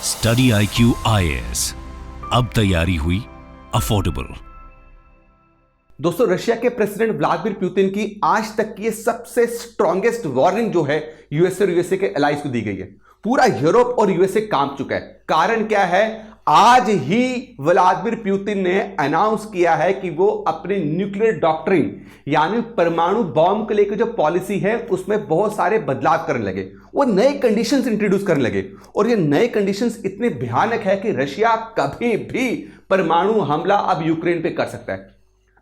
Study IQ IAS, अब तैयारी हुई अफोर्डेबल। दोस्तों, रशिया के प्रेसिडेंट व्लादिमीर पुतिन की आज तक की सबसे स्ट्रॉन्गेस्ट वार्निंग जो है यूएसए के एलाइज को दी गई है। पूरा यूरोप और यूएसए कांप चुका है। कारण क्या है? आज ही व्लादिमीर पुतिन ने अनाउंस किया है कि वो अपने न्यूक्लियर डॉक्ट्रिन यानी परमाणु बॉम्ब को लेकर जो पॉलिसी है उसमें बहुत सारे बदलाव करने लगे। वो नए कंडीशंस इंट्रोड्यूस करने लगे और ये नए कंडीशंस इतने भयानक है कि रशिया कभी भी परमाणु हमला अब यूक्रेन पे कर सकता है।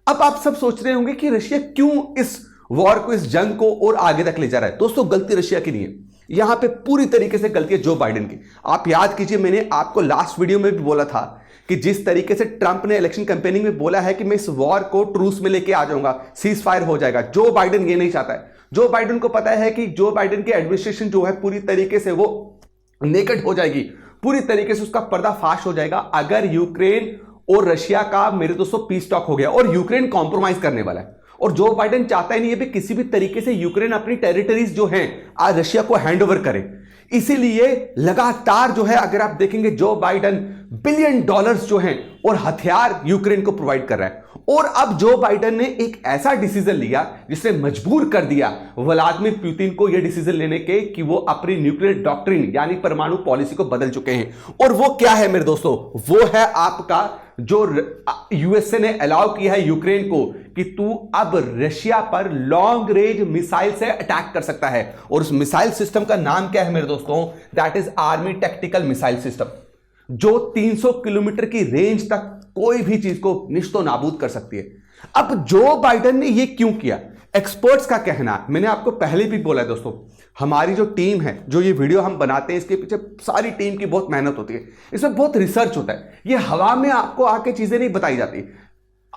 अब आप सब सोच रहे होंगे कि रशिया क्यों इस वॉर को, इस जंग को और आगे तक ले जा रहा है। दोस्तों, गलती रशिया की नहीं है, यहां पे पूरी तरीके से गलती है जो बाइडेन की। आप याद कीजिए, मैंने आपको लास्ट वीडियो में भी बोला था कि जिस तरीके से ट्रंप ने इलेक्शन कैंपेनिंग में बोला है कि मैं इस वॉर को ट्रूस में लेके आ जाऊंगा, सीज फायर हो जाएगा, जो बाइडेन ये नहीं चाहता है। जो बाइडेन को पता है कि जो बाइडेन की एडमिनिस्ट्रेशन जो है पूरी तरीके से वो नेकेड हो जाएगी, पूरी तरीके से उसका पर्दाफाश हो जाएगा अगर यूक्रेन और रशिया का, मेरे दोस्तों, पीस टॉक हो गया और यूक्रेन कॉम्प्रोमाइज करने वाला है। और जो बाइडेन चाहता ही नहीं है कि किसी भी तरीके से यूक्रेन अपनी टेरिटरीज जो हैं आज रशिया को हैंडओवर करे। इसीलिए लगातार जो है, अगर आप देखेंगे, जो बाइडेन $बिलियन जो हैं और हथियार यूक्रेन को प्रोवाइड कर रहा है। और अब जो बाइडेन ने एक ऐसा डिसीजन लिया जिसने मजबूर कर दिया व्लादिमीर पुतिन को यह डिसीजन लेने के कि वो अपनी न्यूक्लियर डॉक्ट्रिन यानी परमाणु पॉलिसी को बदल चुके हैं। और वो क्या है मेरे दोस्तों? वो है आपका जो यूएसए ने अलाउ किया है यूक्रेन को कि तू अब रशिया पर लॉन्ग रेंज मिसाइल से अटैक कर सकता है। और उस मिसाइल सिस्टम का नाम क्या है मेरे दोस्तों? That is army tactical missile system, जो 300 किलोमीटर की रेंज तक कोई भी चीज को निश्तो नाबूद कर सकती है। अब जो बाइडेन ने यह क्यों किया? एक्सपर्ट्स का कहना, मैंने आपको पहले भी बोला है दोस्तों, हमारी जो टीम है, जो ये वीडियो हम बनाते हैं, इसके पीछे सारी टीम की बहुत मेहनत होती है, इसमें बहुत रिसर्च होता है। ये हवा में आपको आके चीजें नहीं बताई जाती।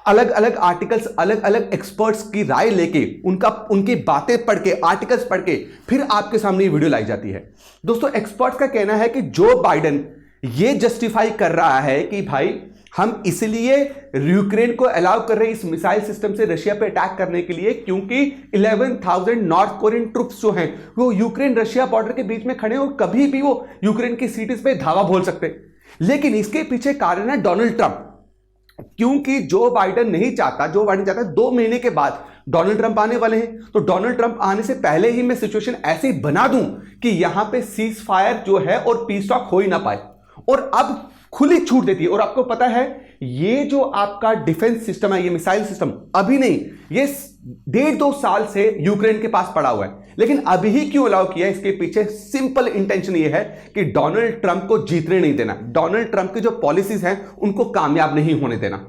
अलग अलग आर्टिकल्स, अलग अलग एक्सपर्ट्स की राय लेके, उनकी बातें पढ़ के, आर्टिकल्स पढ़ के फिर आपके सामने ये वीडियो लाई जाती है। दोस्तों, एक्सपर्ट्स का कहना है कि जो बाइडेन ये जस्टिफाई कर रहा है कि भाई हम इसलिए यूक्रेन को अलाउ कर रहे हैं इस मिसाइल सिस्टम से रशिया पे अटैक करने के लिए क्योंकि 11,000 नॉर्थ कोरियन ट्रुप्स जो हैं वो यूक्रेन रशिया बॉर्डर के बीच में खड़े हैं और कभी भी वो यूक्रेन की सिटीज पे धावा बोल सकते हैं। लेकिन इसके पीछे कारण है डोनाल्ड ट्रंप, क्योंकि जो बाइडेन नहीं चाहता, 2 महीने के बाद डोनाल्ड ट्रंप आने वाले हैं। तो डोनाल्ड ट्रंप आने से पहले ही मैं सिचुएशन ऐसे बना दूं कि यहां पे सीज फायर जो है और पीस टॉक हो ही ना पाए। और अब खुली छूट देती है। और आपको पता है, ये जो आपका डिफेंस सिस्टम है, ये मिसाइल सिस्टम अभी नहीं, ये 1.5-2 साल से यूक्रेन के पास पड़ा हुआ है। लेकिन अभी ही क्यों अलाउ किया? इसके पीछे सिंपल इंटेंशन ये है कि डोनाल्ड ट्रंप को जीतने नहीं देना, डोनाल्ड ट्रंप की जो पॉलिसीज हैं उनको कामयाब नहीं होने देना।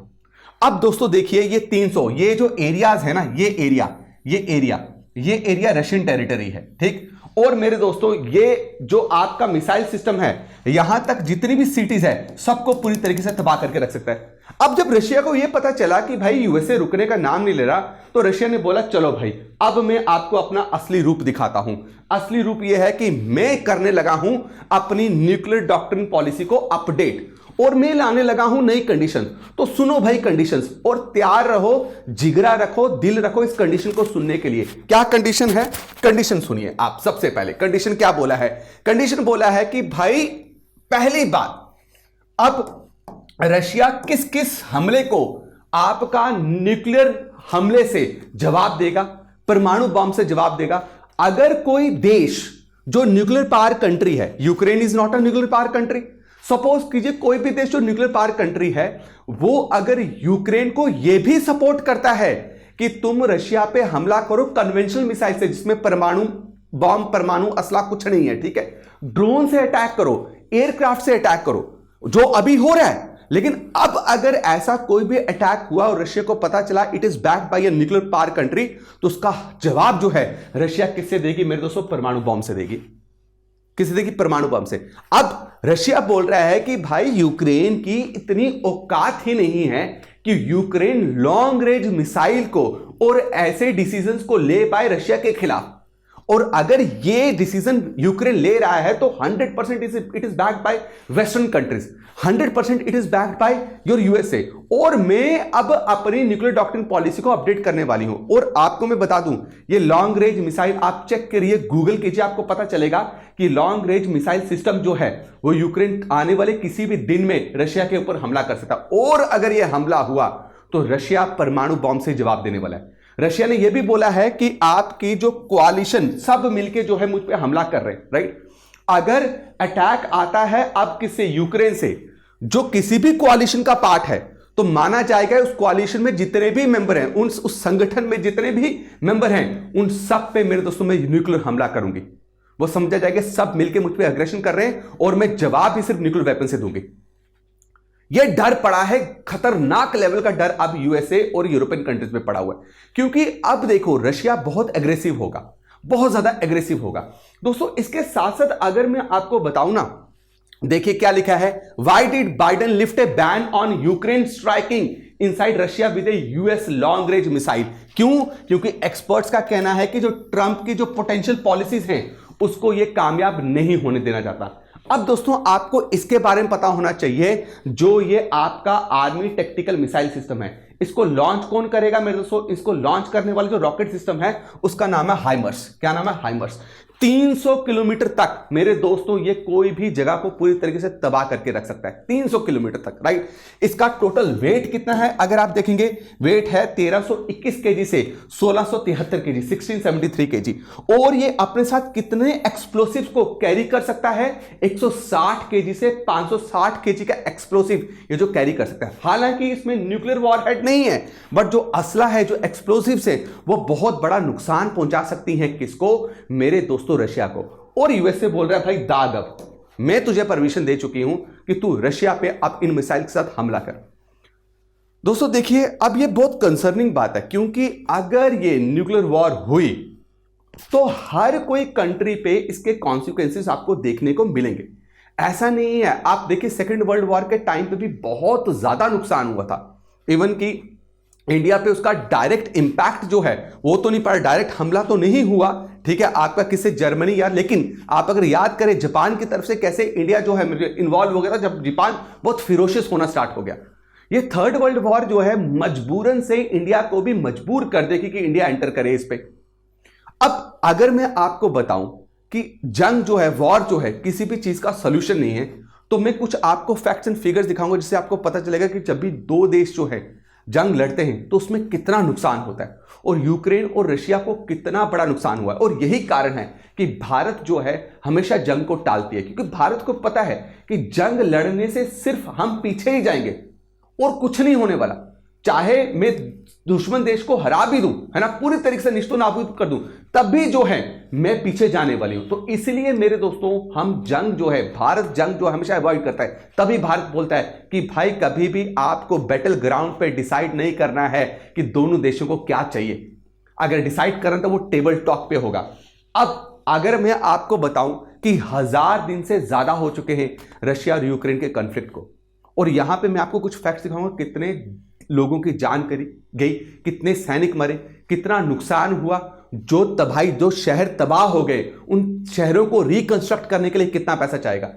अब दोस्तों देखिए, ये 300, ये जो एरियाज है ना, ये एरिया रशियन टेरिटरी है, ठीक। और मेरे दोस्तों, ये जो आपका मिसाइल सिस्टम है, यहां तक जितनी भी सिटीज है सबको पूरी तरीके से तबाह करके रख सकता है। अब जब रशिया को यह पता चला कि भाई यूएसए रुकने का नाम नहीं ले रहा, तो रशिया ने बोला चलो भाई, अब मैं आपको अपना असली रूप दिखाता हूं। असली रूप यह है कि मैं करने लगा हूं अपनी न्यूक्लियर डॉक्ट्रिन पॉलिसी को अपडेट, और मैं लाने लगा हूं नई कंडीशन। तो सुनो भाई कंडीशंस, और तैयार रहो, जिगरा रखो, दिल रखो इस कंडीशन को सुनने के लिए। क्या कंडीशन है? कंडीशन सुनिए आप। सबसे पहले कंडीशन क्या बोला है? कंडीशन बोला है कि भाई पहली बात, अब रशिया किस किस हमले को आपका न्यूक्लियर हमले से जवाब देगा, परमाणु बॉम्ब से जवाब देगा। अगर कोई देश जो न्यूक्लियर पावर कंट्री है, Ukraine is not a nuclear power country, suppose कीजिए कोई भी देश जो न्यूक्लियर पावर कंट्री है, वो अगर यूक्रेन को यह भी सपोर्ट करता है कि तुम रशिया पे हमला करो कन्वेंशनल मिसाइल से, जिसमें परमाणु बॉम्ब, परमाणु असला कुछ नहीं है, ठीक है, ड्रोन से अटैक करो, एयरक्राफ्ट से अटैक करो, जो अभी हो रहा है। लेकिन अब अगर ऐसा कोई भी अटैक हुआ और रशिया को पता चला it is backed by a nuclear power country, तो उसका जवाब जो है रशिया किससे देगी मेरे दोस्तों? परमाणु बॉम्ब से देगी। किसी देगी? परमाणु बम से। अब रशिया बोल रहा है कि भाई यूक्रेन की इतनी औकात ही नहीं है कि यूक्रेन लॉन्ग रेंज मिसाइल को और ऐसे डिसीजंस को ले पाए रशिया के खिलाफ। और अगर ये डिसीजन यूक्रेन ले रहा है तो 100% it is backed by western countries, 100% it is backed by your USA. और मैं अब अपनी न्यूक्लियर डॉक्ट्रिन पॉलिसी को अपडेट करने वाली हूं। और आपको मैं बता दूं, ये लॉन्ग रेंज मिसाइल आप चेक करिए, गूगल कीजिए, आपको पता चलेगा कि लॉन्ग रेंज मिसाइल सिस्टम जो है वो यूक्रेन आने वाले किसी भी दिन में रशिया के ऊपर हमला कर सकता है। और अगर यह हमला हुआ तो रशिया परमाणु बॉम्ब से जवाब देने वाला है। रशिया ने यह भी बोला है कि आपकी जो कोalition सब मिलके जो है मुझ पे हमला कर रहे हैं, राइट। अगर अटैक आता है अब किससे, यूक्रेन से, जो किसी भी कोalition का पार्ट है, तो माना जाएगा उस कोalition में जितने भी मेंबर हैं, उस संगठन में जितने भी मेंबर हैं, उन सब पे मेरे दोस्तों मैं न्यूक्लियर हमला करूंगी। वो समझा जाएगा सब मिलके मुझ पे अग्रेशन कर रहे हैं और मैं जवाब भी सिर्फ न्यूक्लियर वेपन से दूंगी। यह डर पड़ा है, खतरनाक लेवल का डर अब यूएसए और यूरोपियन कंट्रीज में पड़ा हुआ है, क्योंकि अब देखो रशिया बहुत एग्रेसिव होगा, बहुत ज्यादा एग्रेसिव होगा। दोस्तों इसके साथ साथ अगर मैं आपको बताऊं ना, देखिए क्या लिखा है, why did Biden lift A ban on Ukraine striking inside Russia with A US long range missile. क्यों? क्योंकि एक्सपर्ट्स का कहना है कि जो ट्रंप की जो पोटेंशियल पॉलिसीज हैं उसको यह कामयाब नहीं होने देना चाहता। अब दोस्तों आपको इसके बारे में पता होना चाहिए, जो ये आपका आर्मी टेक्टिकल मिसाइल सिस्टम है, इसको लॉन्च कौन करेगा मेरे दोस्तों? इसको लॉन्च करने वाला जो रॉकेट सिस्टम है उसका नाम है हाइमर्स। क्या नाम है? हाइमर्स। 300 किलोमीटर तक मेरे दोस्तों ये कोई भी जगह को पूरी तरीके से तबाह करके रख सकता है, 300 किलोमीटर तक, राइट। इसका टोटल वेट कितना है अगर आप देखेंगे, वेट है 1321 केजी से 1673 केजी, 1673 केजी। और ये अपने साथ कितने एक्सप्लोसिव को कैरी कर सकता है? 160 केजी से 560 केजी का एक्सप्लोसिव ये जो कैरी कर सकता है। हालांकि इसमें न्यूक्लियर वॉरहेड नहीं है, बट जो असला है, जो एक्सप्लोसिव है, वो बहुत बड़ा नुकसान पहुंचा सकती है। किसको? मेरे दोस्तों रशिया को। और यूएसए बोल रहा है भाई दाग, अब मैं तुझे परमिशन दे चुकी हूं कि तू रशिया पे अब इन मिसाइल के साथ हमला कर। दोस्तों देखिए अब ये बहुत कंसर्निंग बात है, क्योंकि अगर ये न्यूक्लियर वॉर हुई तो हर कोई कंट्री पे इसके कॉन्सिक्वेंसेस आपको देखने को मिलेंगे। ऐसा नहीं है, आप देखिए सेकेंड वर्ल्ड वॉर के टाइम पे भी बहुत ज्यादा नुकसान हुआ था। इवन कि इंडिया पे उसका डायरेक्ट इंपैक्ट जो है वो तो नहीं पड़ा, डायरेक्ट हमला तो नहीं हुआ, ठीक है, आपका किससे? जर्मनी यार। लेकिन आप अगर याद करें जापान की तरफ से कैसे इंडिया जो है इन्वॉल्व हो गया था, जब जापान बहुत फिरोशियस होना स्टार्ट हो गया। ये थर्ड वर्ल्ड वॉर जो है मजबूरन से इंडिया को भी मजबूर कर देगी कि इंडिया एंटर करे इस पे। अब अगर मैं आपको बताऊं कि जंग जो है, वॉर जो है, किसी भी चीज का सोल्यूशन नहीं है, तो मैं कुछ आपको फैक्ट्स एंड फिगर्स दिखाऊंगा जिससे आपको पता चलेगा कि जब भी दो देश जो है जंग लड़ते हैं तो उसमें कितना नुकसान होता है, और यूक्रेन और रशिया को कितना बड़ा नुकसान हुआ है। और यही कारण है कि भारत जो है हमेशा जंग को टालती है, क्योंकि भारत को पता है कि जंग लड़ने से सिर्फ हम पीछे ही जाएंगे और कुछ नहीं होने वाला। चाहे मैं दुश्मन देश को हरा भी दूं, है ना, पूरी तरीके से निश्तो नाबूद कर दूं, तब भी जो है मैं पीछे जाने वाली हूं। तो इसलिए मेरे दोस्तों हम जंग जो है, भारत जंग जो हमेशा अवॉइड करता है। तभी भारत बोलता है कि भाई कभी भी आपको बैटल ग्राउंड पे डिसाइड नहीं करना है कि दोनों देशों को क्या चाहिए। अगर डिसाइड करना तो वो टेबल टॉक पे होगा। अब अगर मैं आपको बताऊं कि 1000 दिन से ज्यादा हो चुके हैं रशिया और यूक्रेन के कॉन्फ्लिक्ट को, और यहां पे मैं आपको कुछ फैक्ट्स दिखाऊंगा, कितने लोगों की जान करी गई, कितने सैनिक मरे, कितना नुकसान हुआ, जो शहर तबाह हो गए उन शहरों को रिकंस्ट्रक्ट करने के लिए कितना पैसा चाहेगा।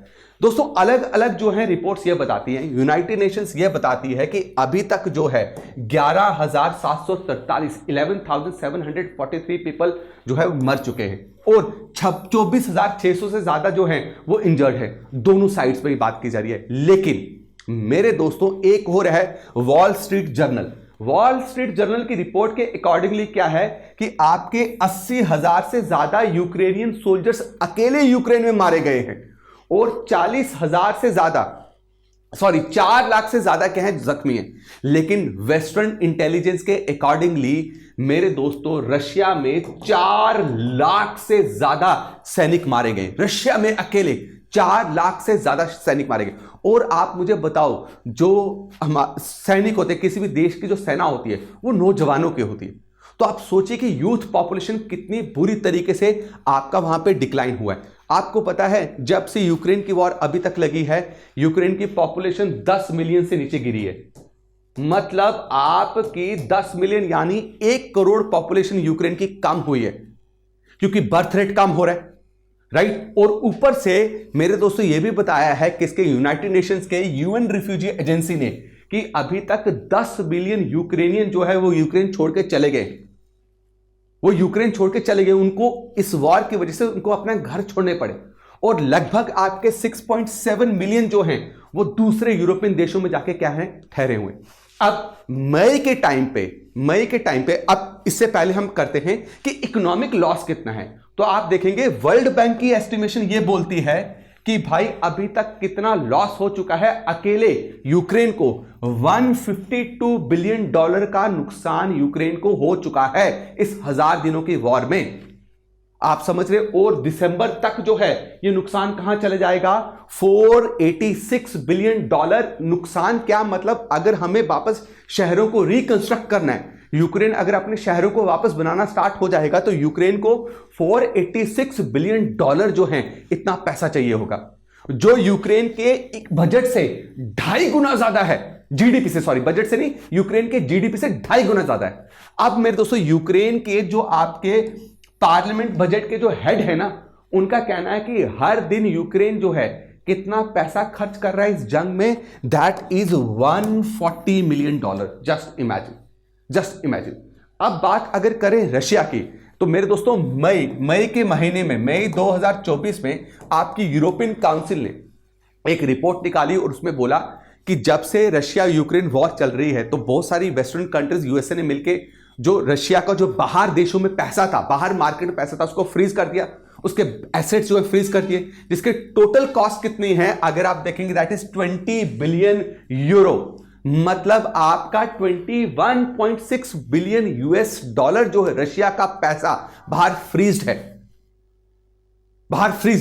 दोस्तों अलग अलग जो है रिपोर्ट्स ये बताती हैं, यूनाइटेड नेशंस ये बताती है कि अभी तक जो है 11,743 11,743 पीपल जो है मर चुके हैं, और 24,600 से ज्यादा जो है वो इंजर्ड है। दोनों साइड्स पे ही बात की जा रही है। लेकिन मेरे दोस्तों एक और है wall street journal. Wall street journal की रिपोर्ट के अकॉर्डिंगली क्या है कि आपके 80,000 से ज्यादा यूक्रेनियन सोल्जर्स अकेले यूक्रेन में मारे गए हैं, और 40,000 से ज्यादा 4 लाख से ज्यादा क्या है जख्मी हैं। लेकिन वेस्टर्न इंटेलिजेंस के अकॉर्डिंगली मेरे दोस्तों रशिया में 4 लाख से ज्यादा सैनिक मारे गए। रशिया में अकेले 4 लाख से ज्यादा सैनिक मारे गए। और आप मुझे बताओ, जो सैनिक होते हैं, किसी भी देश की जो सेना होती है वो नौजवानों की होती है। तो आप सोचिए कि यूथ पॉपुलेशन कितनी बुरी तरीके से आपका वहां पे डिक्लाइन हुआ है। आपको पता है जब से यूक्रेन की वॉर अभी तक लगी है, यूक्रेन की पॉपुलेशन 10 मिलियन से नीचे गिरी है। मतलब आपकी 10 मिलियन यानी 1 करोड़ पॉपुलेशन यूक्रेन की कम हुई है। क्योंकि बर्थ रेट कम हो रहा है, राइट। और ऊपर से मेरे दोस्तों यह भी बताया है किसके, यूनाइटेड नेशंस के यूएन रिफ्यूजी एजेंसी ने, कि अभी तक 10 बिलियन यूक्रेनियन जो है वो यूक्रेन छोड़ के चले गए, वो यूक्रेन छोड़ के चले गए, उनको इस वॉर की वजह से उनको अपना घर छोड़ने पड़े। और लगभग आपके 6.7 मिलियन जो हैं वो दूसरे यूरोपियन देशों में जाके क्या हैं, ठहरे हुए। अब मई के टाइम पे अब इससे पहले हम करते हैं कि इकोनॉमिक लॉस कितना है। तो आप देखेंगे वर्ल्ड बैंक की एस्टिमेशन ये बोलती है कि भाई अभी तक कितना लॉस हो चुका है, अकेले यूक्रेन को 152 बिलियन डॉलर का नुकसान यूक्रेन को हो चुका है इस 1000 दिनों की वॉर में। आप समझ रहे, और दिसंबर तक जो है ये नुकसान कहां चले जाएगा, 486 बिलियन डॉलर नुकसान। क्या मतलब, अगर हमें वापस शहरों को रिकंस्ट्रक्ट करना है, यूक्रेन अगर अपने शहरों को वापस बनाना स्टार्ट हो जाएगा तो यूक्रेन को 486 बिलियन डॉलर जो है इतना पैसा चाहिए होगा, जो यूक्रेन के एक बजट से 2.5 गुना ज्यादा है, जीडीपी से, सॉरी बजट से नहीं, यूक्रेन के जीडीपी से 2.5 गुना ज्यादा है। अब मेरे दोस्तों यूक्रेन के जो आपके पार्लियामेंट बजट के जो हेड है ना, उनका कहना है कि हर दिन यूक्रेन जो है कितना पैसा खर्च कर रहा है इस जंग में, that is 140 million dollar. Just imagine. अब बात अगर करें रशिया की, तो मेरे दोस्तों मई के महीने में, मई 2024 में आपकी यूरोपियन काउंसिल ने एक रिपोर्ट निकाली और उसमें बोला कि जब से रशिया यूक्रेन वॉर चल रही है तो बहुत सारी वेस्टर्न कंट्रीज, यूएसए ने मिलकर जो रशिया का जो बाहर देशों में पैसा था, बाहर मार्केट में पैसा था, उसको फ्रीज कर दिया, उसके एसेट्स जो है फ्रीज कर दिए, जिसके टोटल कॉस्ट कितनी है अगर आप देखेंगे, दैट इज 20 बिलियन यूरो। मतलब आपका 21.6 बिलियन यूएस डॉलर जो है रशिया का पैसा बाहर फ्रीज्ड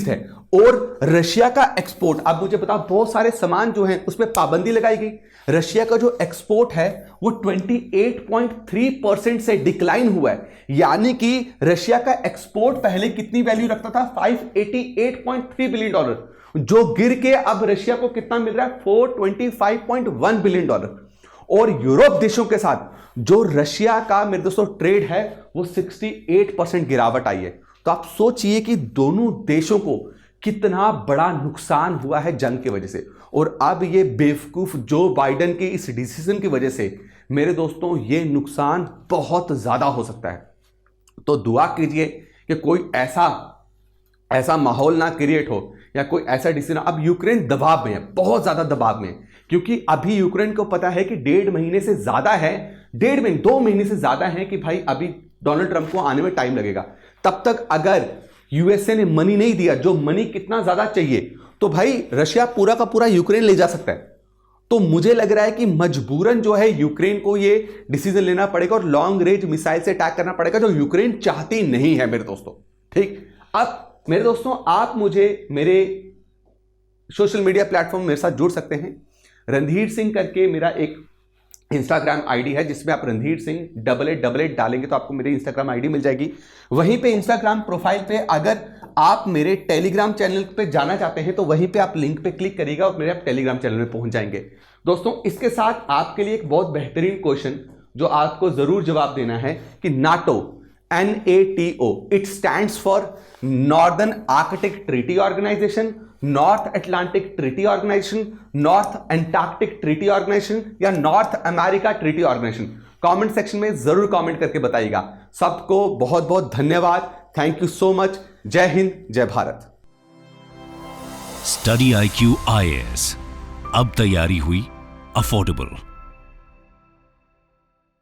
है। और रशिया का एक्सपोर्ट, अब मुझे बताओ, बहुत सारे सामान जो हैं उसमें पाबंदी लगाई गई। रशिया का जो एक्सपोर्ट है वो 28.3% से डिक्लाइन हुआ है, यानी कि रशिया का एक्सपोर्ट पहले कितनी वैल्यू रखता था, 588.3 बिलियन डॉलर, जो गिर के अब रशिया को कितना मिल रहा है, 425.1 बिलियन डॉलर। और यूरोप देशों के साथ जो रशिया का मेरे दोस्तों ट्रेड है वो 68% गिरावट आई है। तो आप सोचिए कि दोनों देशों को कितना बड़ा नुकसान हुआ है जंग की वजह से। और अब ये बेवकूफ जो बाइडेन के इस डिसीजन की वजह से मेरे दोस्तों ये नुकसान बहुत ज्यादा हो सकता है। तो दुआ कीजिए कि कोई ऐसा माहौल ना क्रिएट हो या कोई ऐसा डिसीजन। अब यूक्रेन दबाव में है, बहुत ज्यादा दबाव में है, क्योंकि अभी यूक्रेन को पता है कि 2 महीने से ज्यादा है, 2 महीने से ज्यादा है कि भाई अभी डोनाल्ड ट्रंप को आने में टाइम लगेगा। तब तक अगर यूएसए ने मनी नहीं दिया, जो मनी कितना ज्यादा चाहिए, तो भाई रशिया पूरा का पूरा यूक्रेन ले जा सकता है। तो मुझे लग रहा है कि मजबूरन जो है यूक्रेन को ये डिसीजन लेना पड़ेगा और लॉन्ग रेंज मिसाइल से अटैक करना पड़ेगा, जो यूक्रेन चाहती नहीं है मेरे दोस्तों। ठीक, अब मेरे दोस्तों आप मुझे मेरे सोशल मीडिया प्लेटफॉर्म मेरे साथ जुड़ सकते हैं। रणधीर सिंह करके मेरा एक इंस्टाग्राम आईडी है, जिसमें आप रणधीर सिंह 8888 डालेंगे तो आपको मेरी इंस्टाग्राम आईडी मिल जाएगी। वहीं पे इंस्टाग्राम प्रोफाइल पे अगर आप मेरे टेलीग्राम चैनल पे जाना चाहते हैं तो वहीं पे आप लिंक पे क्लिक करिएगा और मेरे आप टेलीग्राम चैनल में पहुंच जाएंगे। दोस्तों इसके साथ आपके लिए एक बहुत बेहतरीन क्वेश्चन जो आपको जरूर जवाब देना है कि NATO, NATO, it stands for Northern Arctic Treaty Organisation, North Atlantic Treaty Organisation, North Antarctic Treaty Organisation या North America Treaty Organisation? Comment section में जरूर कमेंट करके बताइएगा। सबको बहुत बहुत धन्यवाद, थैंक यू सो मच। जय हिंद, जय भारत। स्टडी IQ IAS, अब तैयारी हुई अफोर्डेबल।